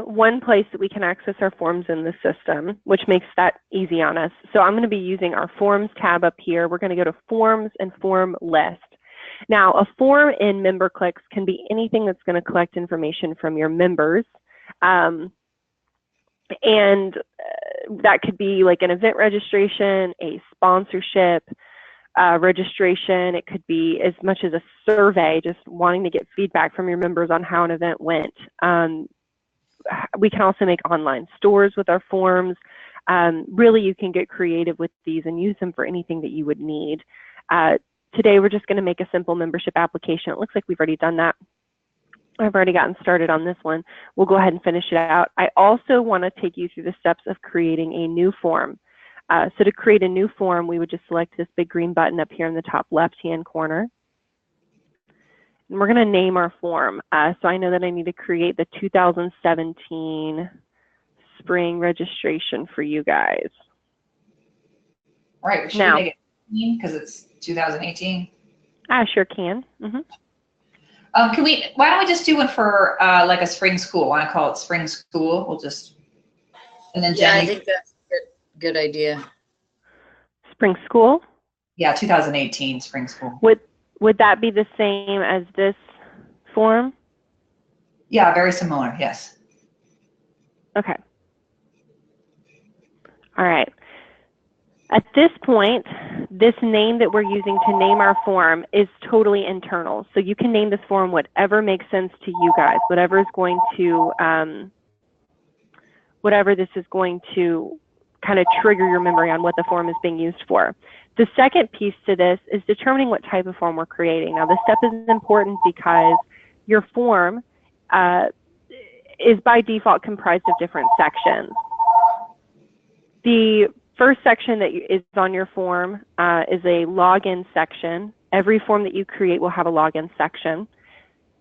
one place that we can access our forms in the system, which makes that easy on us. So I'm going to be using our Forms tab up here. We're going to go to Forms and Form List. Now, a form in MemberClicks can be anything that's going to collect information from your members. And that could be like an event registration, a sponsorship registration. It could be as much as a survey, just wanting to get feedback from your members on how an event went. We can also make online stores with our forms. Really, you can get creative with these and use them for anything that you would need. Today, we're just going to make a simple membership application. It looks like we've already done that. I've already gotten started on this one. We'll go ahead and finish it out. I also want to take you through the steps of creating a new form. So to create a new form, we would just select this big green button up here in the top left-hand corner. And we're going to name our form. So I know that I need to create the 2017 spring registration for you guys. All right, should we make it 18 because it's 2018? I sure can. Mm-hmm. Why don't we just do one for like a spring school? I want to call it spring school. We'll just, and then Jenny. Yeah, I think that's a good idea. Spring school? Yeah, 2018 spring school. Would that be the same as this form? Yeah, very similar, yes. Okay. All right. At this point, this name that we're using to name our form is totally internal. So you can name this form whatever makes sense to you guys, whatever is going to, whatever this is going to kind of trigger your memory on what the form is being used for. The second piece to this is determining what type of form we're creating. Now, this step is important because your form is by default comprised of different sections. The first section that is on your form is a login section. Every form that you create will have a login section.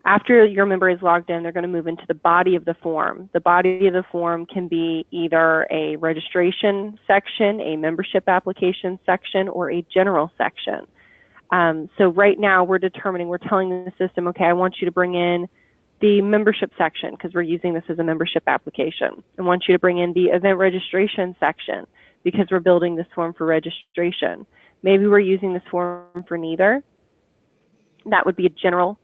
After your member is logged in, they're going to move into the body of the form. The body of the form can be either a registration section, a membership application section, or a general section. So right now we're telling the system, okay, I want you to bring in the membership section because we're using this as a membership application. I want you to bring in the event registration section because we're building this form for registration. Maybe we're using this form for neither. That would be a general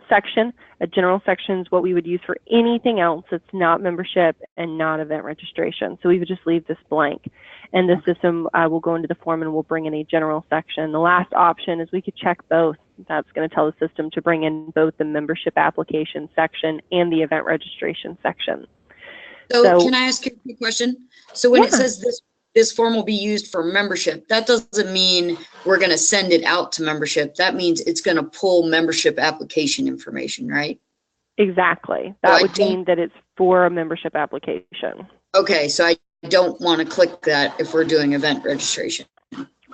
section. A general section is what we would use for anything else that's not membership and not event registration. So we would just leave this blank. And the system will go into the form and we'll bring in a general section. The last option is we could check both. That's going to tell the system to bring in both the membership application section and the event registration section. So can I ask you a quick question? So when it says this form will be used for membership, that doesn't mean we're going to send it out to membership. That means it's going to pull membership application information, right? Exactly. That would mean that it's for a membership application. Okay, so I don't want to click that if we're doing event registration.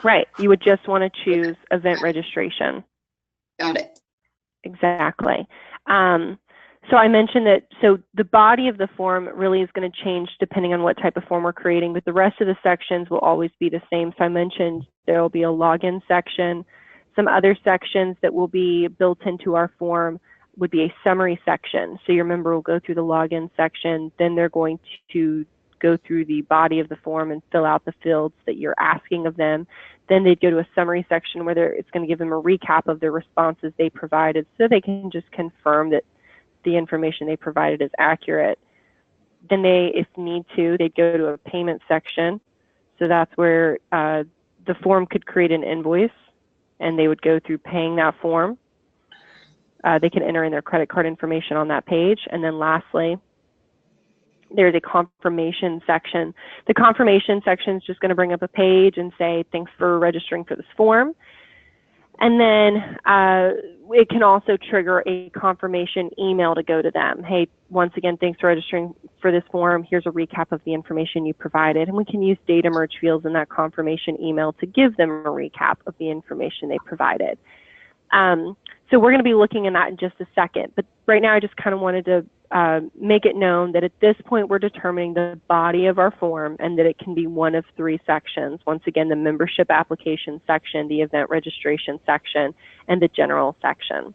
Right. You would just want to choose event registration. Got it. Exactly. So I mentioned that, so the body of the form really is going to change depending on what type of form we're creating, but the rest of the sections will always be the same. So I mentioned there will be a login section. Some other sections that will be built into our form would be a summary section. So your member will go through the login section, then they're going to go through the body of the form and fill out the fields that you're asking of them. Then they'd go to a summary section where it's going to give them a recap of the responses they provided so they can just confirm that the information they provided is accurate. Then they, if need to, they'd go to a payment section. So that's where the form could create an invoice and they would go through paying that form. They can enter in their credit card information on that page. And then lastly, there's a confirmation section. The confirmation section is just going to bring up a page and say, thanks for registering for this form. And then it can also trigger a confirmation email to go to them. Hey, once again, thanks for registering for this form. Here's a recap of the information you provided. And we can use data merge fields in that confirmation email to give them a recap of the information they provided. So we're going to be looking at that in just a second. But right now, I just kind of wanted to make it known that at this point, we're determining the body of our form and that it can be one of three sections. Once again, the membership application section, the event registration section, and the general section.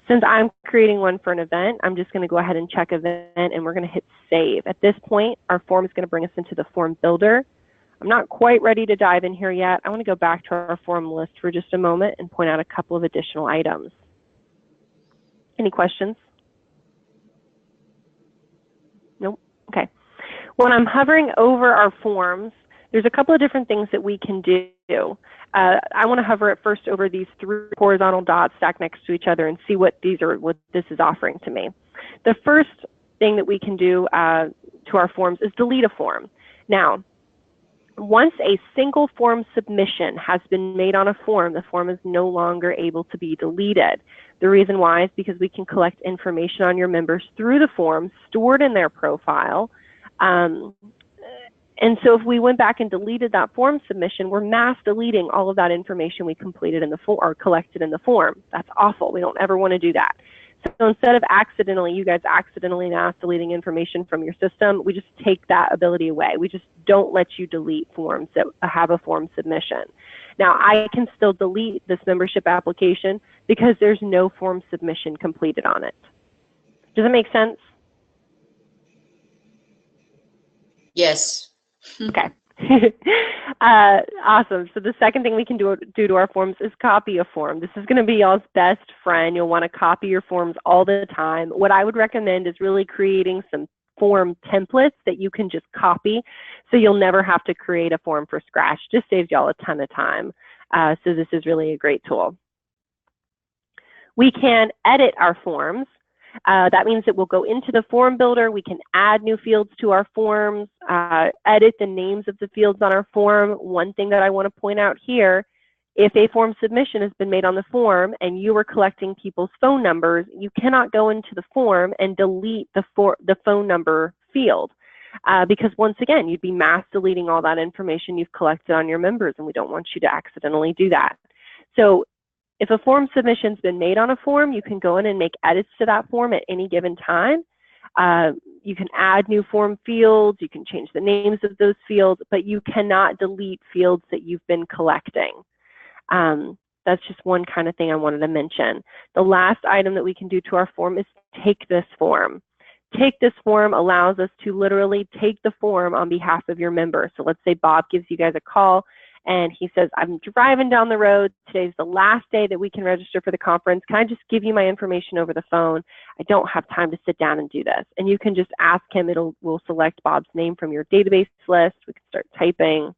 Since I'm creating one for an event, I'm just going to go ahead and check event, and we're going to hit save. At this point, our form is going to bring us into the form builder. I'm not quite ready to dive in here yet. I want to go back to our form list for just a moment and point out a couple of additional items. Any questions? Nope. Okay. When I'm hovering over our forms, there's a couple of different things that we can do. I want to hover at first over these 3 horizontal dots stacked next to each other and see what this is offering to me. The first thing that we can do to our forms is delete a form. Now, once a single form submission has been made on a form, the form is no longer able to be deleted. The reason why is because we can collect information on your members through the form stored in their profile. And so if we went back and deleted that form submission, we're mass deleting all of that information we completed in the form or collected in the form. That's awful. We don't ever want to do that. So instead of you guys accidentally mass deleting information from your system, we just take that ability away. We just don't let you delete forms that have a form submission. Now, I can still delete this membership application because there's no form submission completed on it. Does that make sense? Yes. Okay. Awesome. So the second thing we can do to our forms is copy a form. This is going to be y'all's best friend. You'll want to copy your forms all the time. What I would recommend is really creating some form templates that you can just copy, so you'll never have to create a form from scratch. Just saves y'all a ton of time. So this is really a great tool. We can edit our forms. That means that we'll go into the form builder. We can add new fields to our forms, edit the names of the fields on our form. One thing that I want to point out here, if a form submission has been made on the form and you are collecting people's phone numbers, you cannot go into the form and delete the phone number field. Because once again, you'd be mass deleting all that information you've collected on your members, and we don't want you to accidentally do that. So if a form submission's been made on a form, you can go in and make edits to that form at any given time. You can add new form fields, you can change the names of those fields, but you cannot delete fields that you've been collecting. That's just one kind of thing I wanted to mention. The last item that we can do to our form is take this form. Take this form allows us to literally take the form on behalf of your member. So let's say Bob gives you guys a call and he says, I'm driving down the road. Today's the last day that we can register for the conference. Can I just give you my information over the phone? I don't have time to sit down and do this. And you can just ask him. We'll select Bob's name from your database list. We can start typing.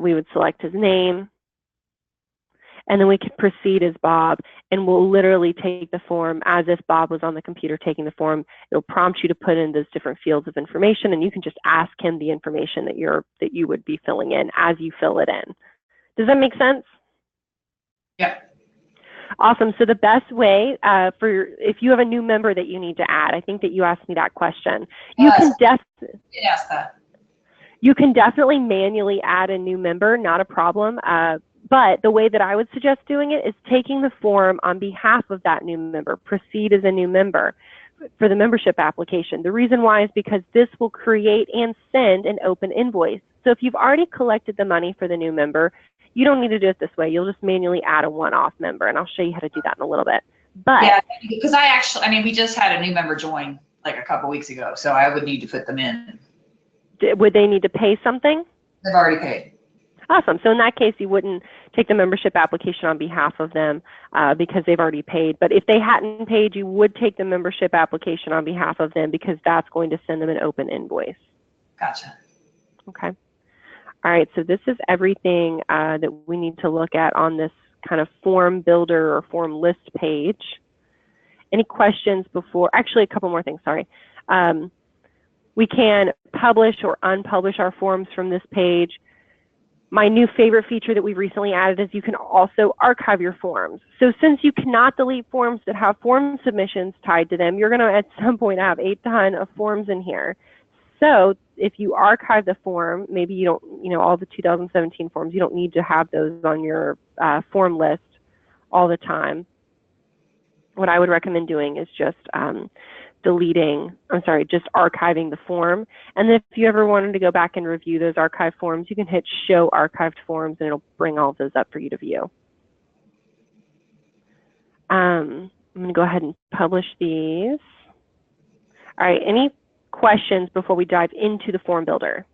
We would select his name. And then we could proceed as Bob, and we'll literally take the form as if Bob was on the computer taking the form. It'll prompt you to put in those different fields of information, and you can just ask him the information that you would be filling in as you fill it in. Does that make sense? Yeah. Awesome. So the best way if you have a new member that you need to add, I think that you asked me that question. You can definitely ask that. You can definitely manually add a new member, not a problem. But the way that I would suggest doing it is taking the form on behalf of that new member. Proceed as a new member for the membership application. The reason why is because this will create and send an open invoice. So if you've already collected the money for the new member, you don't need to do it this way. You'll just manually add a one-off member, and I'll show you how to do that in a little bit. But yeah, because we just had a new member join like a couple weeks ago, so I would need to put them in. Would they need to pay something? They've already paid. Awesome. So in that case, you wouldn't take the membership application on behalf of them because they've already paid. But if they hadn't paid, you would take the membership application on behalf of them because that's going to send them an open invoice. Gotcha. Okay. All right. So this is everything that we need to look at on this kind of form builder or form list page. Any questions before? Actually, a couple more things. Sorry. We can publish or unpublish our forms from this page. My new favorite feature that we've recently added is you can also archive your forms. So since you cannot delete forms that have form submissions tied to them, you're going to at some point have a ton of forms in here. So if you archive the form, maybe you don't, all the 2017 forms, you don't need to have those on your form list all the time. What I would recommend doing is just just archiving the form. And if you ever wanted to go back and review those archived forms, you can hit show archived forms and it'll bring all of those up for you to view. I'm going to go ahead and publish these. All right, any questions before we dive into the form builder?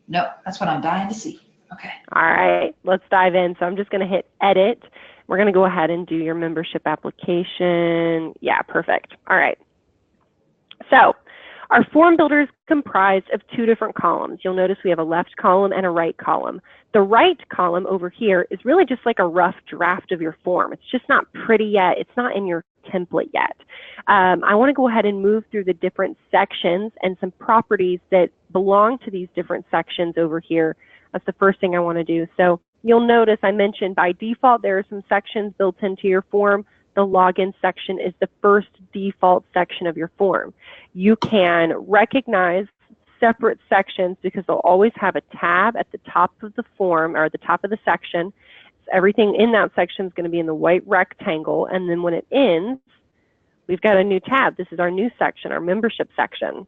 No, that's what I'm dying to see. Okay. All right, let's dive in. So I'm just going to hit edit. We're going to go ahead and do your membership application. Yeah, perfect. All right. So our form builder is comprised of two different columns. You'll notice we have a left column and a right column. The right column over here is really just like a rough draft of your form. It's just not pretty yet. It's not in your template yet. I want to go ahead and move through the different sections and some properties that belong to these different sections over here. That's the first thing I want to do. So you'll notice I mentioned by default there are some sections built into your form. The login section is the first default section of your form. You can recognize separate sections because they'll always have a tab at the top of the form or at the top of the section. So everything in that section is going to be in the white rectangle, and then when it ends, we've got a new tab. This is our new section, our membership section.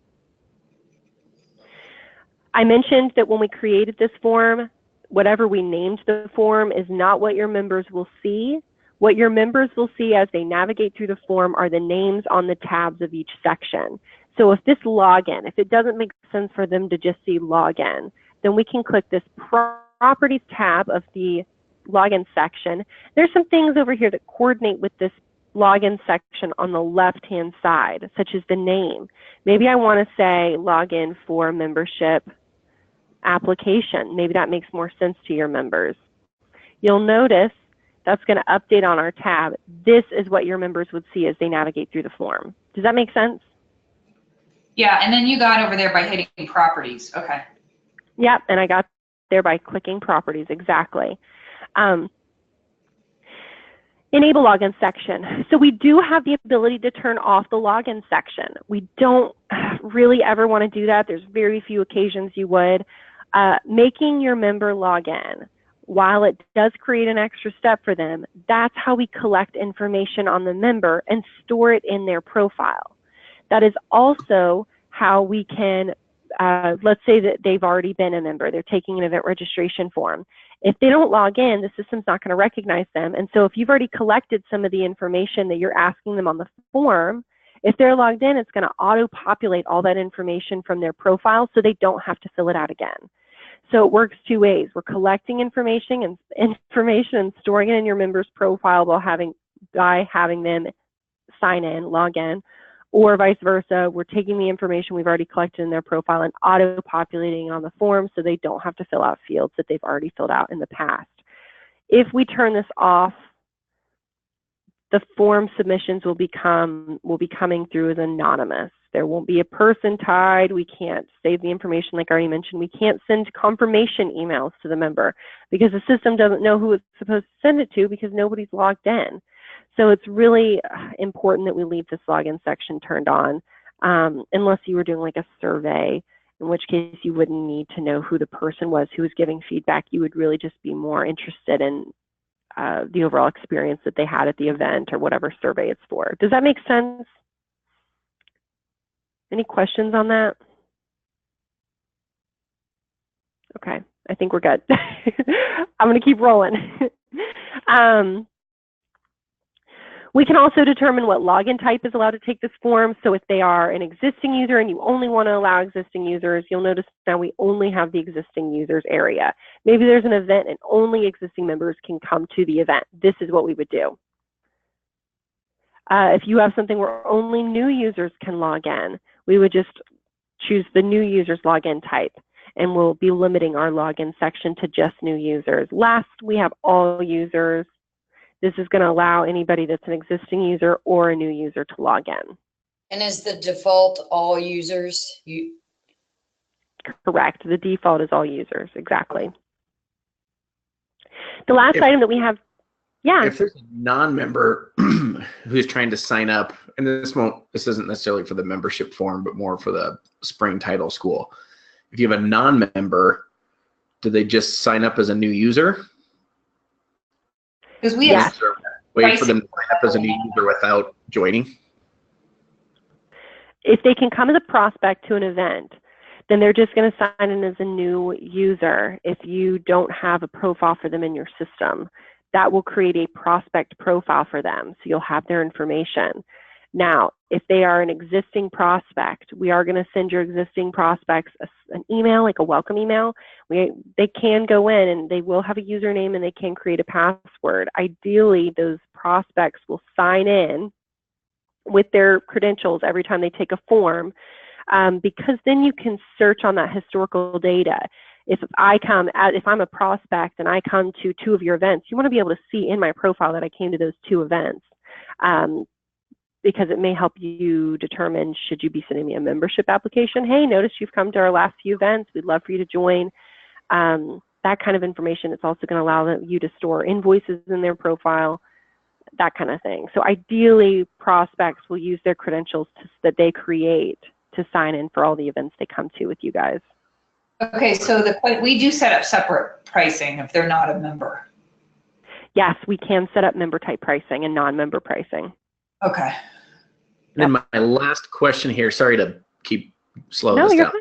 I mentioned that when we created this form, whatever we named the form is not what your members will see. What your members will see as they navigate through the form are the names on the tabs of each section. So if this login, if it doesn't make sense for them to just see login, then we can click this properties tab of the login section. There's some things over here that coordinate with this login section on the left-hand side, such as the name. Maybe I want to say login for membership application. Maybe that makes more sense to your members. You'll notice that's going to update on our tab. This is what your members would see as they navigate through the form. Does that make sense? Yeah, and then you got over there by hitting properties. Okay. Yep, and I got there by clicking properties, exactly. Enable login section. So we do have the ability to turn off the login section. We don't really ever want to do that. There's very few occasions you would. Making your member log in, while it does create an extra step for them, that's how we collect information on the member and store it in their profile. That is also how we can, let's say that they've already been a member, they're taking an event registration form. If they don't log in, the system's not going to recognize them. And so if you've already collected some of the information that you're asking them on the form, if they're logged in, it's going to auto-populate all that information from their profile so they don't have to fill it out again. So it works two ways. We're collecting information and storing it in your member's profile by having them sign in, log in, or vice versa. We're taking the information we've already collected in their profile and auto-populating it on the form so they don't have to fill out fields that they've already filled out in the past. If we turn this off, the form submissions will be coming through as anonymous. There won't be a person tied. We can't save the information like I already mentioned. We can't send confirmation emails to the member because the system doesn't know who it's supposed to send it to because nobody's logged in. So it's really important that we leave this login section turned on unless you were doing like a survey, in which case you wouldn't need to know who the person was who was giving feedback. You would really just be more interested in the overall experience that they had at the event or whatever survey it's for. Does that make sense? Any questions on that? Okay, I think we're good. I'm going to keep rolling. We can also determine what login type is allowed to take this form. So if they are an existing user and you only want to allow existing users, you'll notice now we only have the existing users area. Maybe there's an event and only existing members can come to the event. This is what we would do. If you have something where only new users can log in, we would just choose the new users login type, and we'll be limiting our login section to just new users. Last, we have all users. This is going to allow anybody that's an existing user or a new user to log in. And is the default all users? Correct. The default is all users. Exactly. The last item that we have, yeah. If there's a non-member who's trying to sign up, and this isn't necessarily for the membership form, but more for the spring title school. If you have a non-member, do they just sign up as a new user? Because we have wait for them to sign up as a new user without joining. If they can come as a prospect to an event, then they're just going to sign in as a new user if you don't have a profile for them in your system. that will create a prospect profile for them. So you'll have their information. Now, if they are an existing prospect, we are going to send your existing prospects an email, like a welcome email. They can go in and they will have a username and they can create a password. Ideally, those prospects will sign in with their credentials every time they take a form, because then you can search on that historical data. If I'm a prospect and I come to 2 of your events, you want to be able to see in my profile that I came to those 2 events, because it may help you determine, should you be sending me a membership application? Hey, notice you've come to our last few events. We'd love for you to join. That kind of information. It's also going to allow you to store invoices in their profile, that kind of thing. So ideally, prospects will use their credentials that they create to sign in for all the events they come to with you guys. Okay, so we do set up separate pricing if they're not a member. Yes, we can set up member type pricing and non-member pricing. Okay. And then my last question here, sorry to keep slowing this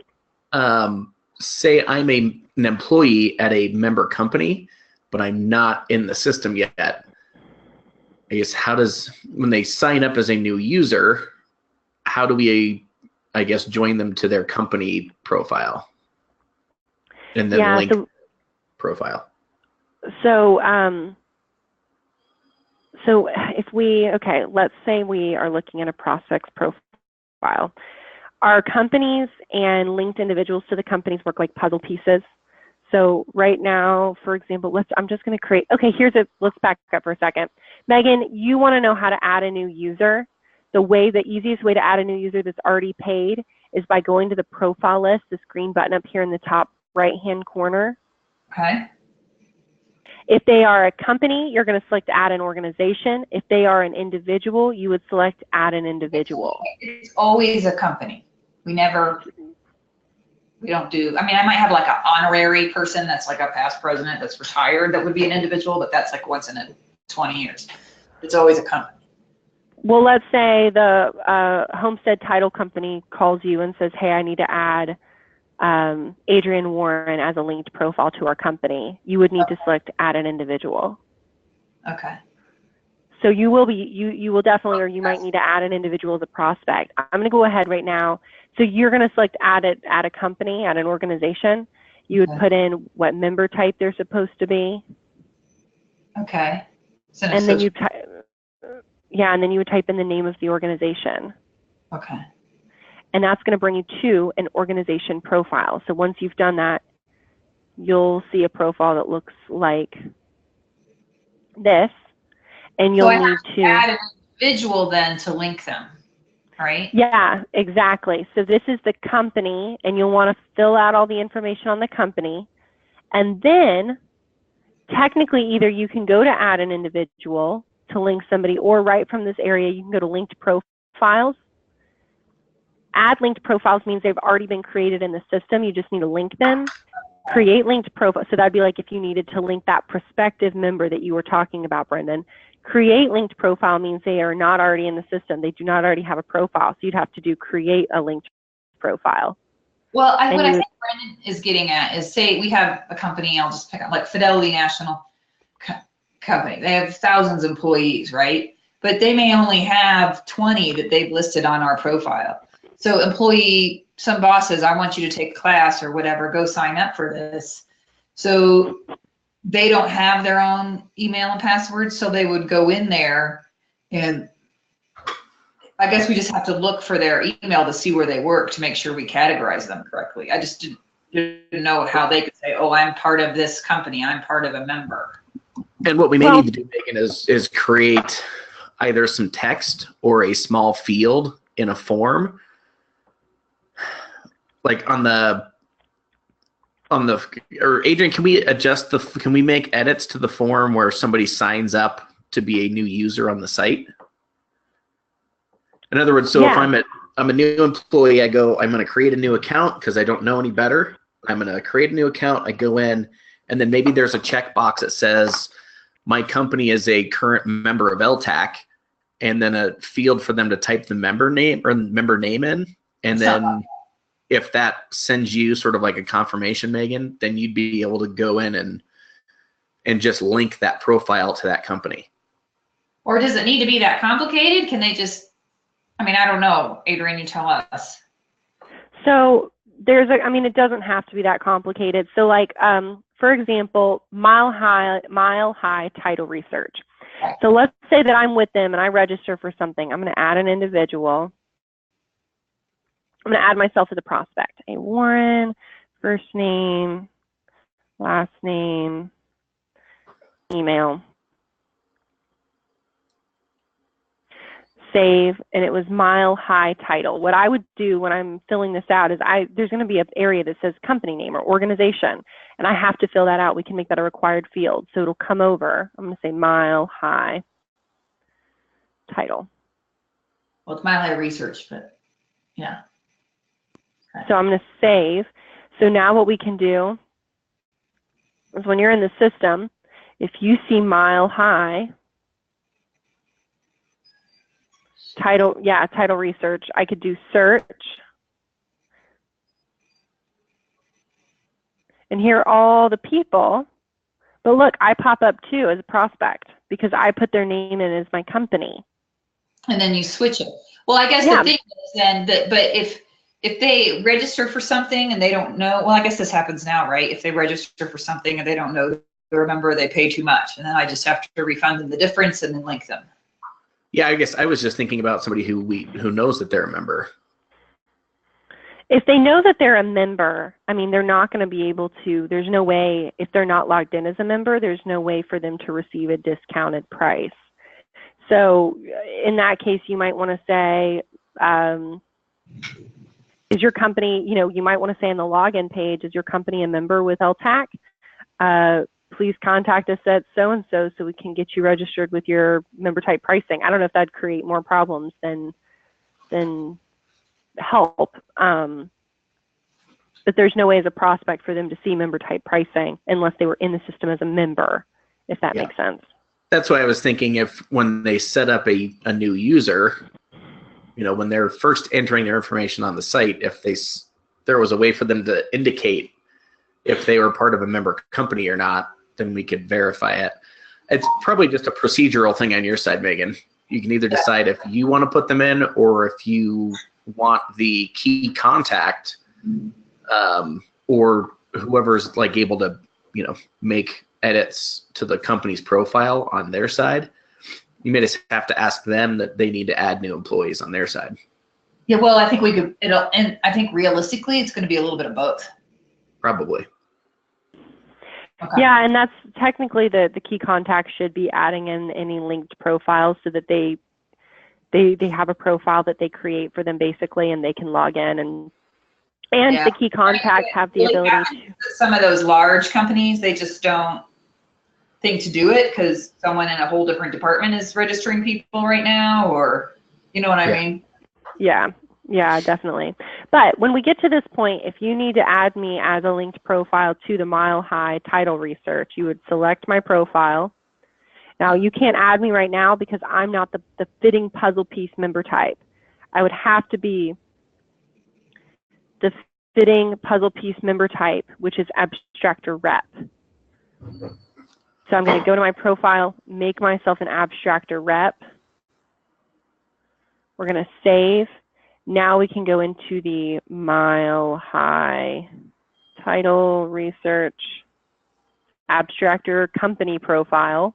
down. Say I'm an employee at a member company, but I'm not in the system yet. I guess when they sign up as a new user, how do we, I guess, join them to their company profile? And then link profile. So let's say we are looking at a prospect's profile. Our companies and linked individuals to the companies work like puzzle pieces. So right now, for example, I'm just going to create, let's back up for a second. Megan, you want to know how to add a new user. The easiest way to add a new user that's already paid is by going to the profile list, this green button up here in the top right-hand corner. Okay. If they are a company, you're going to select add an organization. If they are an individual, you would select add an individual. It's always a company. We don't do, I might have like an honorary person that's like a past president that's retired that would be an individual, but that's like once in 20 years. It's always a company. Well, let's say the Homestead Title Company calls you and says, hey, I need to add Adrienne Warren as a linked profile to our company. You would need to select add an individual. Okay. So you will definitely, or you might need to add an individual as a prospect. I'm going to go ahead right now. So you're going to select add a company, add an organization. You would put in what member type they're supposed to be. Okay. So and then you would type in the name of the organization. Okay. And that's going to bring you to an organization profile. So once you've done that, you'll see a profile that looks like this. And you'll need to add an individual then to link them, right? Yeah, exactly. So this is the company, and you'll want to fill out all the information on the company. And then technically either you can go to add an individual to link somebody, or right from this area, you can go to linked profiles. Add linked profiles means they've already been created in the system. You just need to link them. Create linked profile. So that'd be like if you needed to link that prospective member that you were talking about, Brendan. Create linked profile means they are not already in the system. They do not already have a profile. So you'd have to do create a linked profile. Well, what I think Brendan is getting at is, say we have a company, I'll just pick up like Fidelity National Company. They have thousands of employees, right? But they may only have 20 that they've listed on our profile. So some boss says, I want you to take a class or whatever, go sign up for this. So they don't have their own email and password, so they would go in there, and I guess we just have to look for their email to see where they work to make sure we categorize them correctly. I just didn't know how they could say, oh, I'm part of this company, I'm part of a member. And what we may need to do, Megan, is create either some text or a small field in a form. Like or Adrienne, can we make edits to the form where somebody signs up to be a new user on the site? In other words, so if I'm a new employee, I'm going to create a new account because I don't know any better. I'm going to create a new account. I go in, and then maybe there's a checkbox that says my company is a current member of LATAC, and then a field for them to type the member name in, and then if that sends you sort of like a confirmation, Megan, then you'd be able to go in and and just link that profile to that company. Or does it need to be that complicated? Can they just, I mean, I don't know, Adrienne, you tell us. So I mean, it doesn't have to be that complicated. So like, for example, Mile High Title Research. So let's say that I'm with them and I register for something. I'm going to add an individual. I'm going to add myself as a prospect. A Warren, first name, last name, email. Save, and it was Mile High Title. What I would do when I'm filling this out is there's going to be an area that says company name or organization, and I have to fill that out. We can make that a required field. So it'll come over. I'm going to say Mile High Title. Well, it's Mile High Research, but yeah. Okay. So I'm going to save. So now what we can do is when you're in the system, if you see Mile High Title Research, I could do search. And here are all the people. But look, I pop up too as a prospect because I put their name in as my company. And then you switch it. Well, I guess the thing is then that, but if they register for something and they don't know, well, I guess this happens now, right? If they register for something and they don't know, they remember they pay too much, and then I just have to refund them the difference and then link them. Yeah, I guess I was just thinking about somebody who knows that they're a member. If they know that they're a member, I mean, they're not going to be able to, there's no way, if they're not logged in as a member, there's no way for them to receive a discounted price. So in that case, you might want to say, is your company, you might want to say on the login page, is your company a member with LATAC? Please contact us at so-and-so so we can get you registered with your member type pricing. I don't know if that'd create more problems than help. But there's no way as a prospect for them to see member type pricing unless they were in the system as a member, if that makes sense. That's why I was thinking when they set up a new user, when they're first entering their information on the site, if there was a way for them to indicate if they were part of a member company or not, then we could verify it. It's probably just a procedural thing on your side, Megan. You can either decide if you want to put them in or if you want the key contact or whoever's like able to, make edits to the company's profile on their side. You may just have to ask them that they need to add new employees on their side. Yeah, well, I think and I think realistically, it's going to be a little bit of both. Probably. Okay. Yeah, and that's technically the key contact should be adding in any linked profiles so that they have a profile that they create for them basically, and they can log in and the key contacts have the ability to. Some of those large companies, they just don't think to do it because someone in a whole different department is registering people right now, or you know what I mean? Yeah, definitely. But when we get to this point, if you need to add me as a linked profile to the Mile High Title Research, you would select my profile. Now, you can't add me right now because I'm not the fitting puzzle piece member type. I would have to be the fitting puzzle piece member type, which is abstractor rep. So I'm going to go to my profile, make myself an abstractor rep. We're going to save. Now we can go into the Mile High Title Research Abstractor Company profile.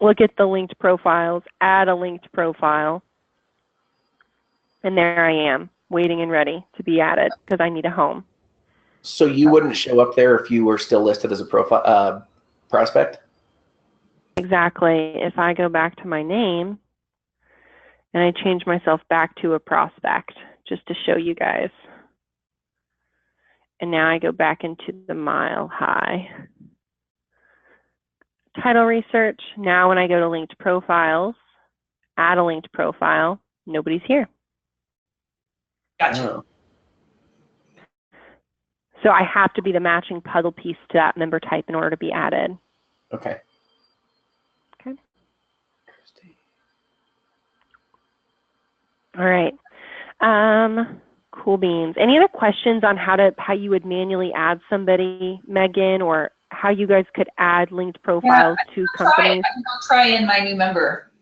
Look at the linked profiles, add a linked profile, and there I am, waiting and ready to be added because I need a home. So you wouldn't show up there if you were still listed as a profile prospect? Exactly. If I go back to my name and I change myself back to a prospect just to show you guys. And now I go back into the Mile High Title Research. Now when I go to linked profiles, add a linked profile, nobody's here. Gotcha. Oh. So I have to be the matching puzzle piece to that member type in order to be added. Okay. Okay. All right. Cool beans. Any other questions on how you would manually add somebody, Megan, or how you guys could add linked profiles to companies? I'll try in my new member.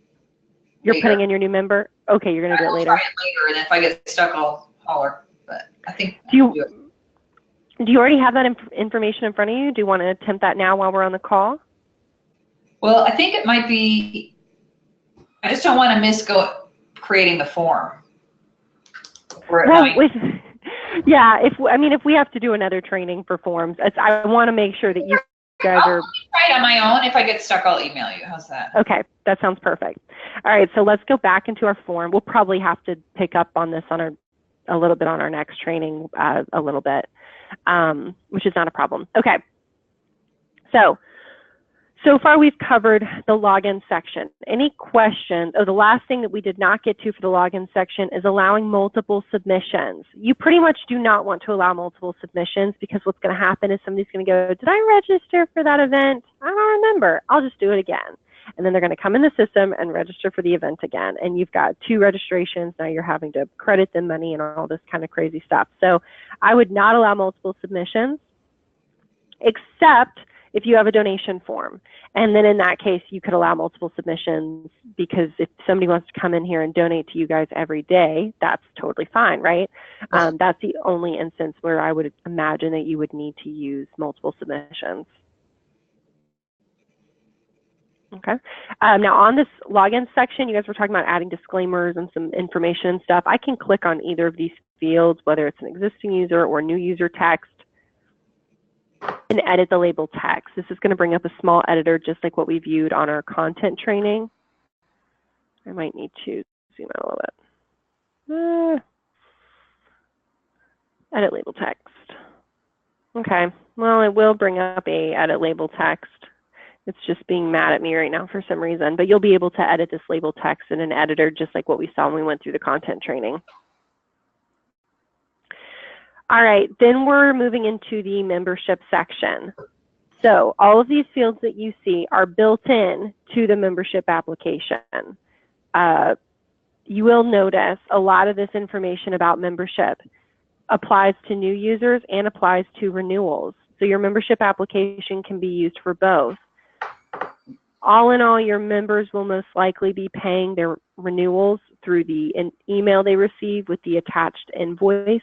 You're putting in your new member? Okay, you're going to do it later. I'll try it later, and if I get stuck, I'll holler. But I think do you already have that information in front of you? Do you want to attempt that now while we're on the call? Well, I think it might be, I just don't want to miss creating the form. Yeah, if we have to do another training for forms, I want to make sure that you guys are. I'll try it on my own. If I get stuck, I'll email you. How's that? Okay, that sounds perfect. All right, so let's go back into our form. We'll probably have to pick up on this a little bit on our next training, a little bit, which is not a problem. Okay, so far we've covered the login section. Any questions? Oh, the last thing that we did not get to for the login section is allowing multiple submissions. You pretty much do not want to allow multiple submissions, because what's going to happen is somebody's going to go, did I register for that event? I don't remember. I'll just do it again. And then they're going to come in the system and register for the event again. And you've got 2 registrations. Now you're having to credit them money and all this kind of crazy stuff. So I would not allow multiple submissions, except if you have a donation form. And then in that case, you could allow multiple submissions, because if somebody wants to come in here and donate to you guys every day, that's totally fine, right? That's the only instance where I would imagine that you would need to use multiple submissions. Okay. Now on this login section, you guys were talking about adding disclaimers and some information and stuff. I can click on either of these fields, whether it's an existing user or new user text, and edit the label text. This is going to bring up a small editor, just like what we viewed on our content training. I might need to zoom out a little bit. Edit label text. Okay, well, it will bring up a edit label text. It's just being mad at me right now for some reason, but you'll be able to edit this label text in an editor, just like what we saw when we went through the content training. All right, then we're moving into the membership section. So all of these fields that you see are built in to the membership application. You will notice a lot of this information about membership applies to new users and applies to renewals. So your membership application can be used for both. All in all, your members will most likely be paying their renewals through the email they receive with the attached invoice.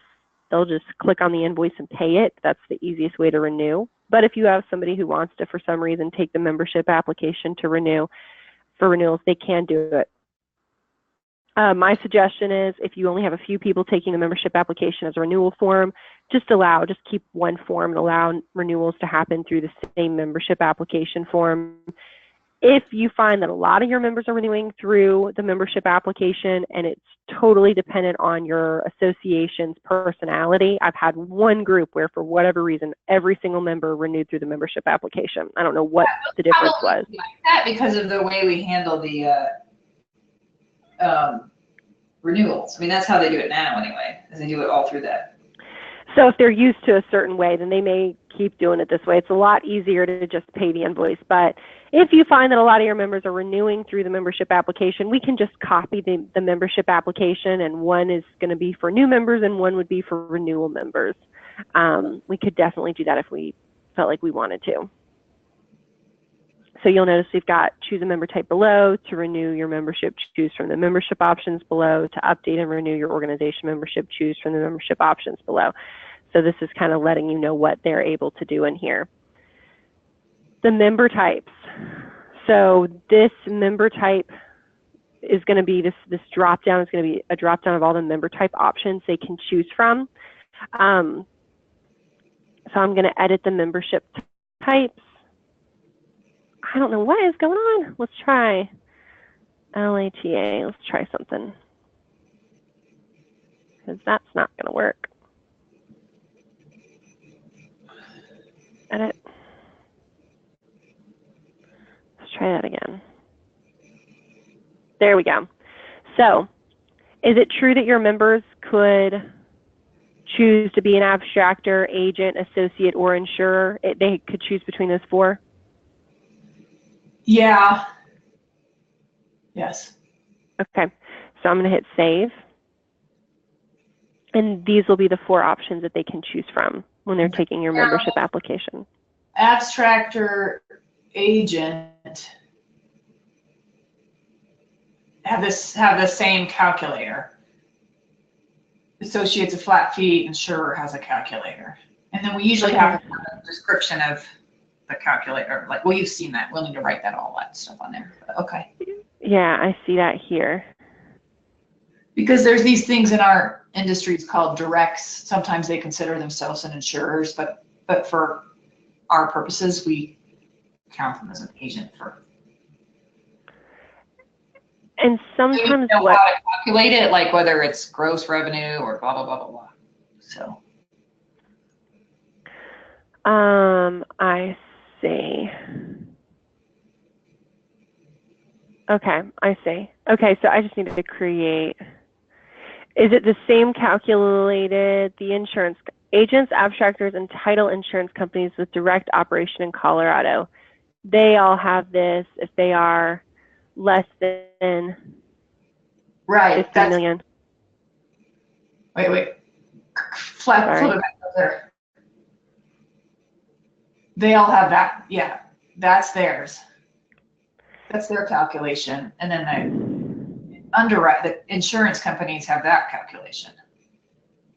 They'll just click on the invoice and pay it. That's the easiest way to renew. But if you have somebody who wants to, for some reason, take the membership application to renew for renewals, they can do it. My suggestion is, if you only have a few people taking the membership application as a renewal form, just keep one form and allow renewals to happen through the same membership application form. If you find that a lot of your members are renewing through the membership application and it's totally dependent on your association's personality, I've had one group where, for whatever reason, every single member renewed through the membership application. I don't know what the difference was. Like that, because of the way we handle the renewals. I mean, that's how they do it now anyway, is they do it all through that. So if they're used to a certain way, then they may keep doing it this way. It's a lot easier to just pay the invoice. But if you find that a lot of your members are renewing through the membership application, we can just copy the membership application, and one is going to be for new members and one would be for renewal members. We could definitely do that if we felt like we wanted to. So you'll notice we've got choose a member type below. To renew your membership, choose from the membership options below. To update and renew your organization membership, choose from the membership options below. So this is kind of letting you know what they're able to do in here. The member types. So this member type is going to be, this drop down is going to be a drop down of all the member type options they can choose from. So I'm going to edit the membership types. I don't know what is going on. Let's try LATA. Let's try something, because that's not going to work. Edit. Let's try that again. There we go. So, is it true that your members could choose to be an abstractor, agent, associate, or insurer? They could choose between those 4? Yeah. Yes. Okay. So I'm going to hit save. And these will be the 4 options that they can choose from when they're taking your membership application. Abstractor, agent have the same calculator. Associates a flat fee, insurer has a calculator. And then we usually have a description of the calculator. Like, well, you've seen that. We'll need to write that stuff on there. But okay. Yeah, I see that here. Because there's these things in our industries called directs. Sometimes they consider themselves an insurers, but for our purposes, we count them as an agent for. And sometimes we know how to calculate it, like whether it's gross revenue or blah blah blah blah blah. So. I see. Okay, I see. Okay, so I just needed to create. Is it the same calculated, the insurance agents, abstractors, and title insurance companies with direct operation in Colorado? They all have this if they are less than right, 50 million. Wait. Flip it back up there. They all have that. Yeah, that's theirs. That's their calculation. And then the insurance companies have that calculation.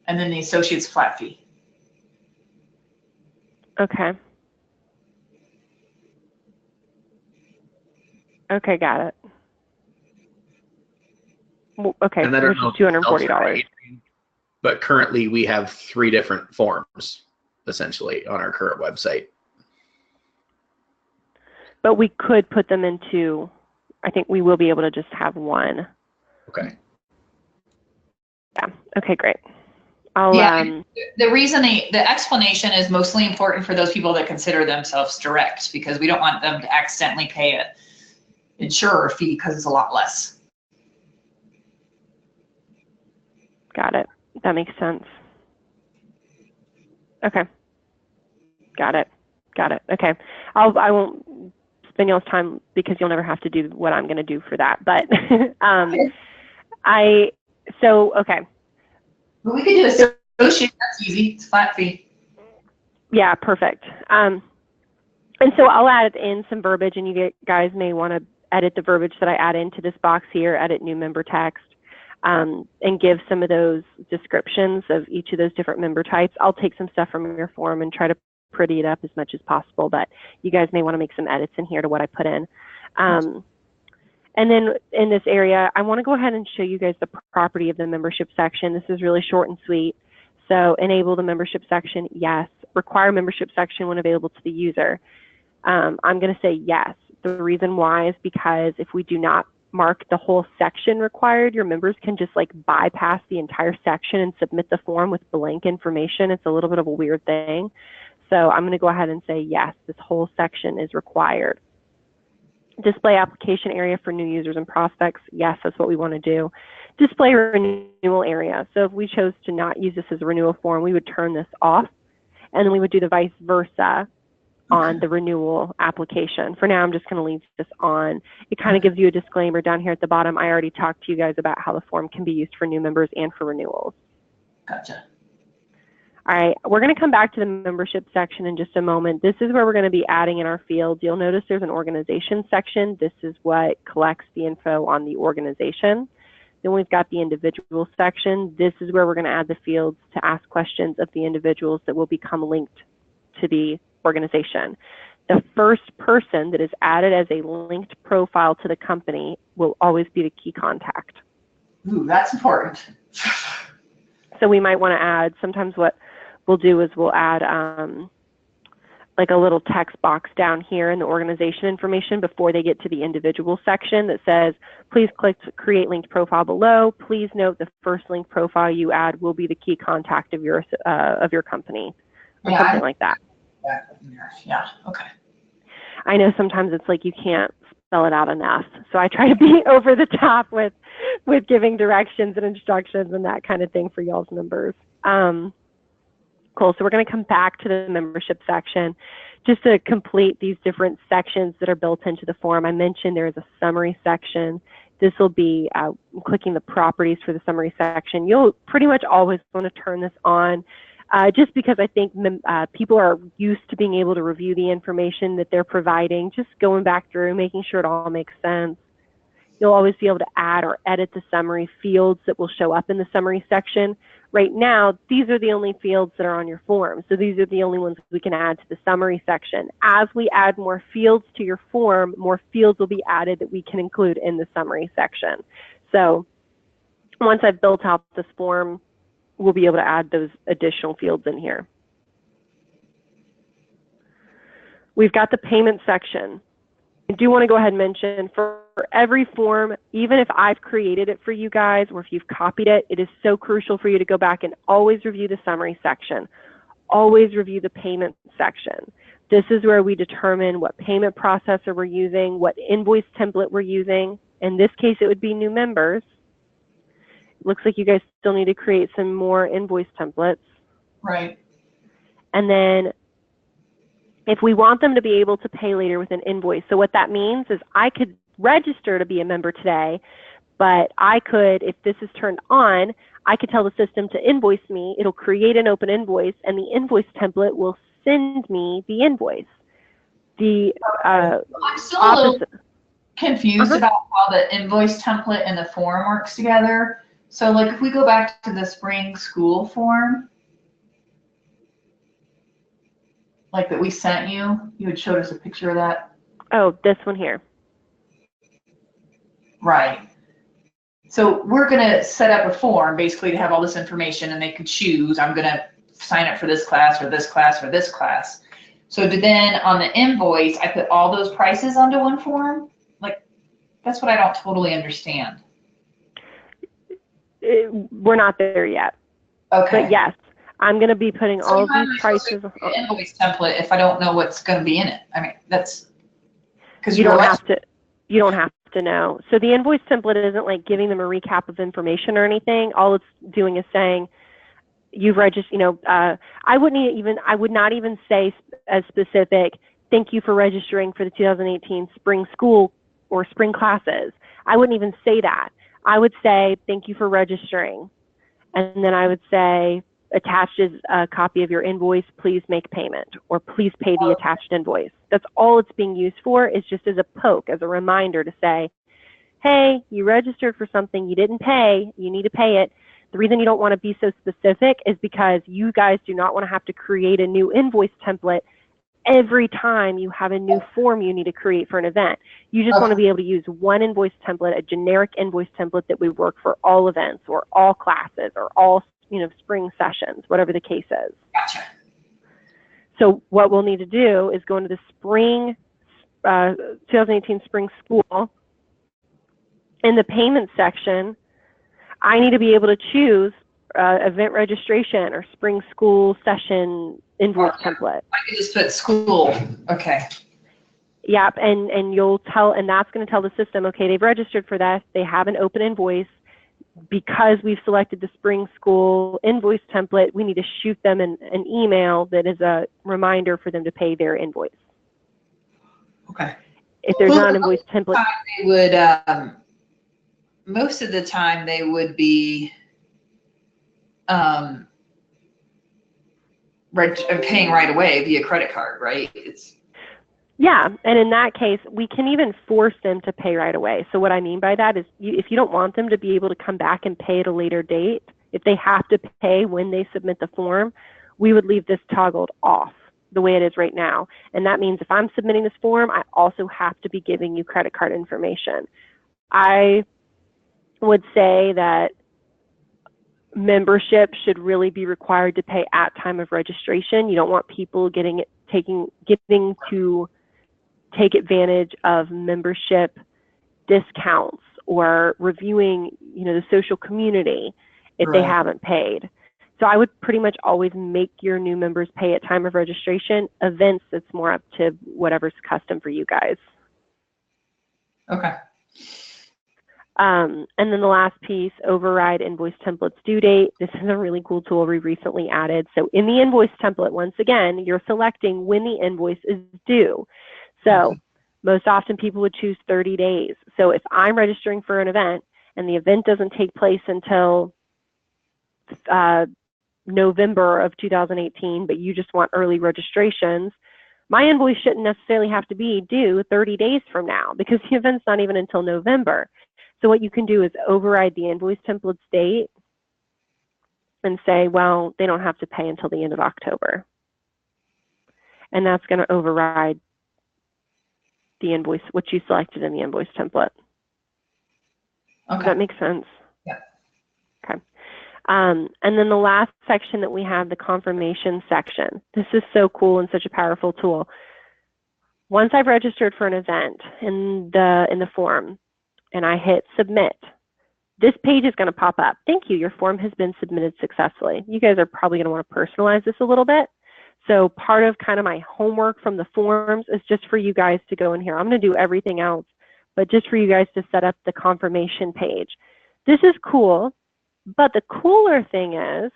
And then the associate's flat fee. Okay. Okay, got it. Okay, and which is $240. But currently we have 3 different forms, essentially, on our current website. But we could put them into, I think we will be able to just have one. Okay. Yeah, okay, great. The reason the explanation is mostly important for those people that consider themselves direct, because we don't want them to accidentally pay an insurer fee because it's a lot less. Got it. That makes sense. Okay. Got it. Okay. I won't spend y'all's time because you'll never have to do what I'm going to do for that. But okay. But we could do associate. That's easy. It's flat fee. Yeah, perfect. And so I'll add in some verbiage, and you guys may want to edit the verbiage that I add into this box here, edit new member text, and give some of those descriptions of each of those different member types. I'll take some stuff from your form and try to pretty it up as much as possible, but you guys may want to make some edits in here to what I put in. And then in this area, I want to go ahead and show you guys the property of the membership section. This is really short and sweet. So enable the membership section, yes. Require membership section when available to the user. I'm going to say yes. The reason why is because if we do not mark the whole section required, your members can just like bypass the entire section and submit the form with blank information. It's a little bit of a weird thing. So I'm going to go ahead and say yes, this whole section is required. Display application area for new users and prospects. Yes, that's what we want to do. Display renewal area. So if we chose to not use this as a renewal form, we would turn this off, and then we would do the vice versa on the renewal application. For now, I'm just going to leave this on. It kind of gives you a disclaimer down here at the bottom. I already talked to you guys about how the form can be used for new members and for renewals. Gotcha. All right, we're going to come back to the membership section in just a moment. This is where we're going to be adding in our fields. You'll notice there's an organization section. This is what collects the info on the organization. Then we've got the individual section. This is where we're going to add the fields to ask questions of the individuals that will become linked to the organization. The first person that is added as a linked profile to the company will always be the key contact. Ooh, that's important. So we might want to add, sometimes what we'll do is we'll add like a little text box down here in the organization information before they get to the individual section that says, please click to create linked profile below. Please note the first linked profile you add will be the key contact of your company, or something like that. Yeah, okay. I know sometimes it's like you can't spell it out enough, so I try to be over the top with giving directions and instructions and that kind of thing for y'all's members. Cool, so we're going to come back to the membership section just to complete these different sections that are built into the form. I mentioned there is a summary section. This will be clicking the properties for the summary section. You'll pretty much always want to turn this on just because I think people are used to being able to review the information that they're providing, just going back through, making sure it all makes sense. You'll always be able to add or edit the summary fields that will show up in the summary section. Right now, these are the only fields that are on your form. So these are the only ones we can add to the summary section. As we add more fields to your form, more fields will be added that we can include in the summary section. So once I've built out this form, we'll be able to add those additional fields in here. We've got the payment section. I do want to go ahead and mention for every form, even if I've created it for you guys or if you've copied it, it is so crucial for you to go back and always review the summary section. Always review the payment section. This is where we determine what payment processor we're using, what invoice template we're using. In this case, it would be new members. It looks like you guys still need to create some more invoice templates. Right. And then if we want them to be able to pay later with an invoice, so what that means is I could register to be a member today, but I could, if this is turned on, I could tell the system to invoice me. It'll create an open invoice, and the invoice template will send me the invoice. I'm still a little confused about how the invoice template and the form works together. So like if we go back to the spring school form, like that we sent you, you had showed us a picture of that. Oh, this one here. Right. So we're going to set up a form basically to have all this information, and they could choose, I'm going to sign up for this class or this class or this class. So then on the invoice, I put all those prices onto one form? Like, that's what I don't totally understand. We're not there yet. Okay. But yes, I'm going to be putting all of these prices on the invoice template if I don't know what's going to be in it. I mean, that's because you don't have to. You don't have to know. So the invoice template isn't like giving them a recap of information or anything. All it's doing is saying you've registered. You know, I would not even say as specific. Thank you for registering for the 2018 spring school or spring classes. I wouldn't even say that. I would say thank you for registering, and then I would say attached is a copy of your invoice, please make payment, or please pay the attached invoice. That's all it's being used for, is just as a poke, as a reminder to say, hey, you registered for something you didn't pay, you need to pay it. The reason you don't want to be so specific is because you guys do not want to have to create a new invoice template every time you have a new form you need to create for an event. You just want to be able to use one invoice template, a generic invoice template that would work for all events or all classes or all, you know, spring sessions, whatever the case is. Gotcha. So what we'll need to do is go into the spring 2018 spring school. In the payment section, I need to be able to choose event registration or spring school session invoice template. I could just put school. Okay. Yep, and you'll tell, and that's going to tell the system, okay, they've registered for that. They have an open invoice. Because we've selected the spring school invoice template, we need to shoot them an email that is a reminder for them to pay their invoice. Okay. If there's not an invoice template, they would. Most of the time, they would be paying right away via credit card, right? Yeah, and in that case, we can even force them to pay right away. So what I mean by that is if you don't want them to be able to come back and pay at a later date, if they have to pay when they submit the form, we would leave this toggled off the way it is right now. And that means if I'm submitting this form, I also have to be giving you credit card information. I would say that membership should really be required to pay at time of registration. You don't want people getting to take advantage of membership discounts or reviewing, you know, the social community if they haven't paid. So I would pretty much always make your new members pay at time of registration. Events, it's more up to whatever's custom for you guys. Okay. And then the last piece, override invoice templates due date. This is a really cool tool we recently added. So in the invoice template, once again, you're selecting when the invoice is due. So Most often people would choose 30 days. So if I'm registering for an event and the event doesn't take place until November of 2018, but you just want early registrations, my invoice shouldn't necessarily have to be due 30 days from now because the event's not even until November. So what you can do is override the invoice template's date and say, well, they don't have to pay until the end of October. And that's going to override the invoice, what you selected in the invoice template. Okay. Does that make sense? Yeah. Okay. And then the last section that we have, the confirmation section. This is so cool and such a powerful tool. Once I've registered for an event in the form and I hit submit, this page is going to pop up. Thank you, your form has been submitted successfully. You guys are probably going to want to personalize this a little bit. So part of kind of my homework from the forms is just for you guys to go in here. I'm going to do everything else, but just for you guys to set up the confirmation page. This is cool, but the cooler thing is,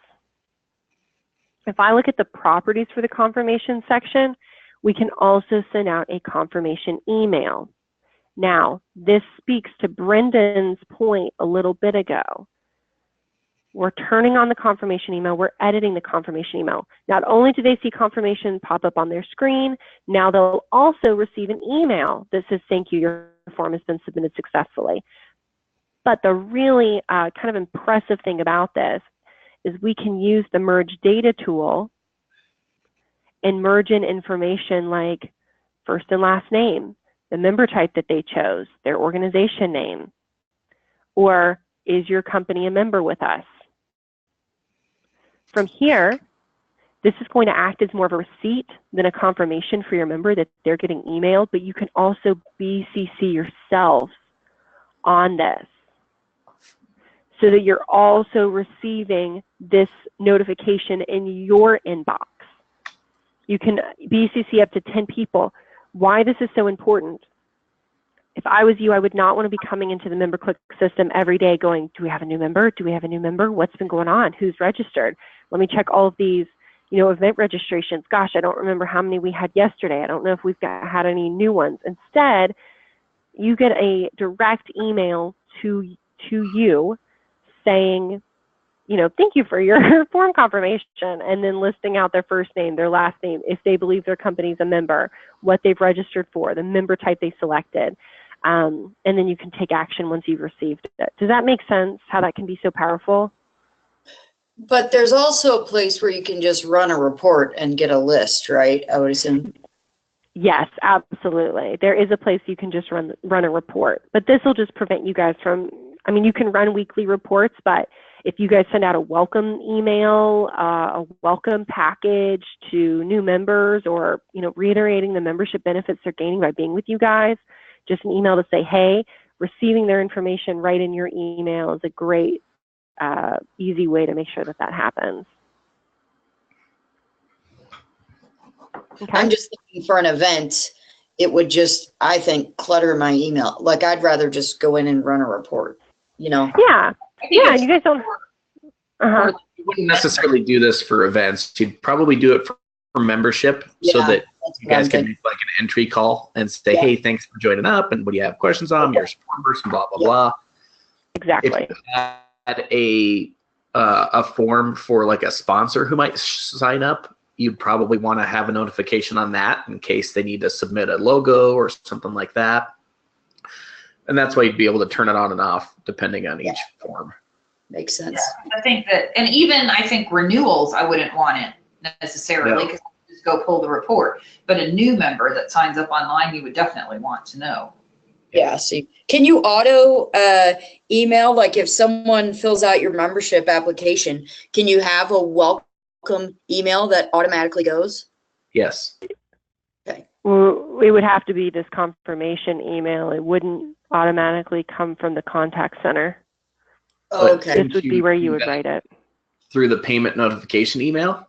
if I look at the properties for the confirmation section, we can also send out a confirmation email. Now, this speaks to Brendan's point a little bit ago. We're turning on the confirmation email. We're editing the confirmation email. Not only do they see confirmation pop up on their screen, now they'll also receive an email that says, thank you, your form has been submitted successfully. But the really kind of impressive thing about this is we can use the merge data tool and merge in information like first and last name, the member type that they chose, their organization name, or is your company a member with us? From here, this is going to act as more of a receipt than a confirmation for your member that they're getting emailed, but you can also BCC yourself on this so that you're also receiving this notification in your inbox. You can BCC up to 10 people. Why this is so important? If I was you, I would not want to be coming into the MemberClick system every day going, do we have a new member? Do we have a new member? What's been going on? Who's registered? Let me check all of these, event registrations. Gosh, I don't remember how many we had yesterday. I don't know if we've had any new ones. Instead, you get a direct email to you saying, thank you for your form confirmation, and then listing out their first name, their last name, if they believe their company's a member, what they've registered for, the member type they selected. And then you can take action once you've received it. Does that make sense, how that can be so powerful? But there's also a place where you can just run a report and get a list, right? I would assume. Yes, absolutely. There is a place you can just run a report, but this will just prevent you guys from, you can run weekly reports, but if you guys send out a welcome email, a welcome package to new members, or, reiterating the membership benefits they're gaining by being with you guys, just an email to say, hey, receiving their information right in your email is a great, easy way to make sure that happens. Okay. I'm just thinking for an event, it would just, I think, clutter my email. Like, I'd rather just go in and run a report, Yeah. Yeah, you guys don't. You wouldn't necessarily do this for events. You'd probably do it for membership, so that you guys can make like an entry call and say, hey, thanks for joining up, and what do you have questions on? You're a support person, blah, blah, blah. Exactly. If you had a form for like a sponsor who might sign up, you'd probably want to have a notification on that in case they need to submit a logo or something like that. And that's why you'd be able to turn it on and off depending on each form. Makes sense. Yeah, I think that, and even I think renewals, I wouldn't want it necessarily because just go pull the report. But a new member that signs up online, you would definitely want to know. Yeah. See, can you auto email, like if someone fills out your membership application, can you have a welcome email that automatically goes? Yes. Okay. Well, it would have to be this confirmation email. It wouldn't automatically come from the contact center. Oh, okay. This would be where you would write it. Through the payment notification email?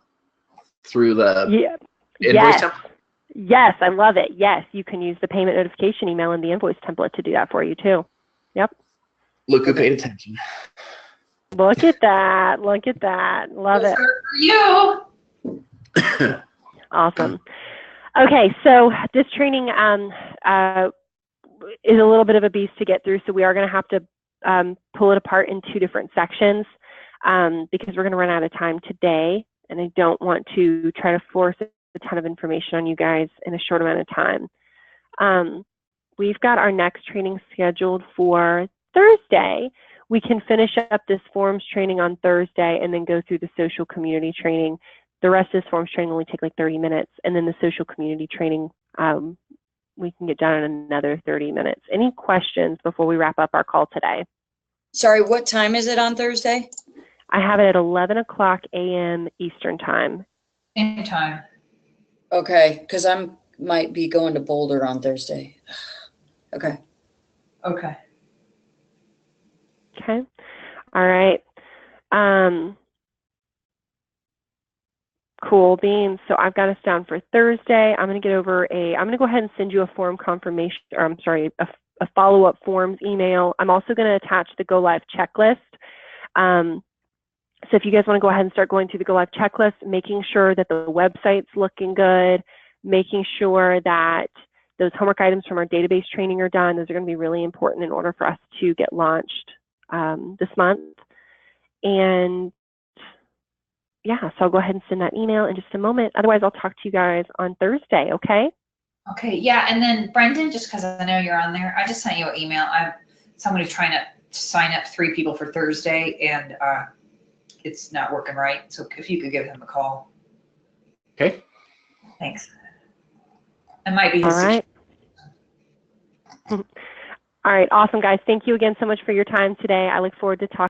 Through the invoice yes. template? Yes, I love it. Yes, you can use the payment notification email in the invoice template to do that for you too. Yep. Look who paid attention. Look at that. Look at that. Love it. For you. Awesome. Okay, so this training is a little bit of a beast to get through, so we are going to have to pull it apart in 2 different sections because we're going to run out of time today, and I don't want to try to force a ton of information on you guys in a short amount of time. We've got our next training scheduled for Thursday. We can finish up this forms training on Thursday and then go through the social community training. The rest of this forms training will only take like 30 minutes, and then the social community training we can get done in another 30 minutes. Any questions before we wrap up our call today? Sorry, what time is it on Thursday? I have it at 11 o'clock a.m. Eastern time. Same time. Okay, because I might be going to Boulder on Thursday. Okay. Okay. Okay. All right. Cool beans. So I've got us down for Thursday. I'm going to I'm going to go ahead and send you a form confirmation, or I'm sorry, a follow-up forms email. I'm also going to attach the Go Live checklist. So if you guys want to go ahead and start going through the Go Live checklist, making sure that the website's looking good, making sure that those homework items from our database training are done. Those are going to be really important in order for us to get launched this month. And yeah, so I'll go ahead and send that email in just a moment. Otherwise, I'll talk to you guys on Thursday, okay? Okay, yeah, and then Brendan, just because I know you're on there, I just sent you an email. Somebody's trying to sign up 3 people for Thursday, and it's not working right. So if you could give him a call. Okay. Thanks. It might be his. All right. All right, awesome, guys. Thank you again so much for your time today. I look forward to talking